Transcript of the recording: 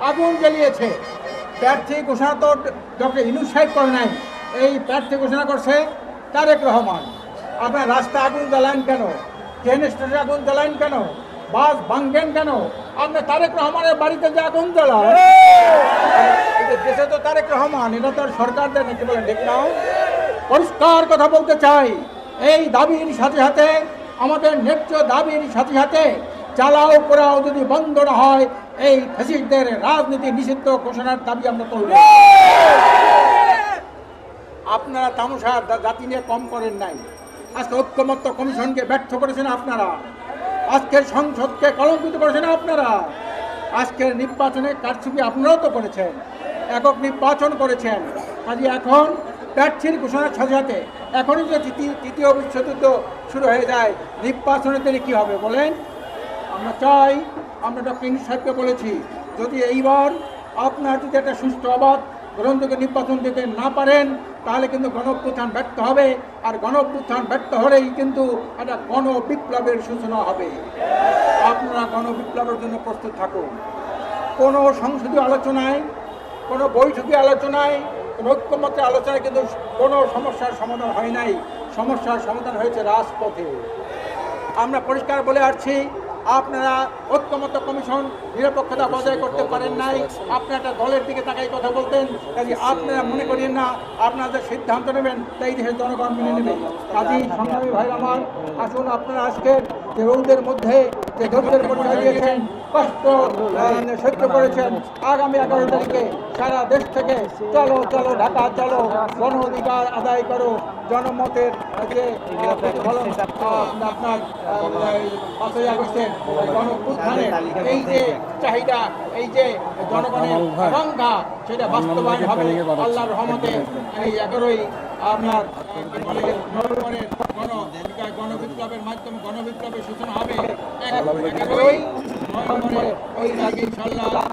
আগুন জ্বালিয়েছে। প্রার্থী ঘোষণা তো ডক্টর ইউনূস সাহেব করে নাই, এই প্রার্থী ঘোষণা করছে তারেক রহমান। আপনার রাস্তা আগুন জ্বালান কেন? ট্রেন স্টেশনে আগুন জ্বালান কেন? বাস ভাঙবেন কেন? আপনি তারেক রহমানের বাড়িতে যে আগুন জ্বালান, দেশে তো তারেক রহমান, এটা তো আর সরকার দেয় নাকি? বলেন ঠিক না? পরিষ্কার কথা বলতে চাই, এই দাবির সাথে সাথে, আমাদের ন্যায্য দাবির সাথে সাথে চালাও পোড়াও যদি বন্ধ না হয়, এই ফ্যাসিস্টদের রাজনীতি নিষিদ্ধ ঘোষণার দাবি আমরা তুলব। আপনারা তামাশা জাতি নিয়ে কম করেন নাই। আজকে ঐক্যমত্য কমিশনকে ব্যর্থ করেছেন আপনারা, আজকের সংসদকে কলঙ্কিত করেছেন আপনারা, আজকের নির্বাচনে কারচুপি আপনারাও তো করেছেন, একক নির্বাচন করেছেন। কাজে এখন প্রার্থীর ঘোষণার সাথে সাথে এখনই যে তৃতীয় বিশ্বযুদ্ধ শুরু হয়ে যায়, নির্বাচনের দিনে কী হবে বলেন? আমরা চাই, আমরা ডক্টর ইউনূস সাহেবকে বলেছি, যদি এইবার আপনার যদি একটা সুষ্ঠু অবাধ গ্রহণযোগ্য নির্বাচন দিতে না পারেন, তাহলে কিন্তু গণঅভ্যুত্থান ব্যর্থ হবে, আর গণঅভ্যুত্থান ব্যর্থ হলেই কিন্তু একটা গণবিপ্লবের সূচনা হবে। আপনারা গণবিপ্লবের জন্য প্রস্তুত থাকুন। কোনো সংসদীয় আলোচনায়, কোনো বৈঠকীয় আলোচনায়, কোনো ঐক্যমত্যের আলোচনায় কিন্তু কোনো সমস্যার সমাধান হয় নাই, সমস্যার সমাধান হয়েছে রাজপথে। আমরা পরিষ্কার বলে আসছি, আপনারা ঐক্যমত্য কমিশন নিরপেক্ষতা বজায় করতে পারেন নাই, আপনারা একটা দলের দিকে তাকাই কথা বলতেন। কাজে আপনারা মনে করেন না আপনাদের সিদ্ধান্ত নেবেন তাই দেশের জনগণ মেনে নেবে। কাজী সংগ্রামী ভাই আমার, আসুন আপনারা আজকের যে রৌদের মধ্যে যে ধৈর্যের পরিচয় দিয়েছেন, কষ্ট সহ্য করেছেন, আগামী 11 তারিখে সারা দেশ থেকে চলো চলো ঢাকা চলো, গণ অধিকার আদায় করো, জনমতের যে আপনার 5ই আগস্টের গণঅভ্যুত্থানের এই যে চাহিদা, এই যে জনগণের আকাঙ্ক্ষা, সেটা বাস্তবায়ন হবে আল্লাহর রহমতে। এই 11ই আপনার নভেম্বরের গণবিপ্লবের মাধ্যমে গণবিপ্লবের সূচনা হবে। 11ই নভেম্বরে ওই ইনশাআল্লাহ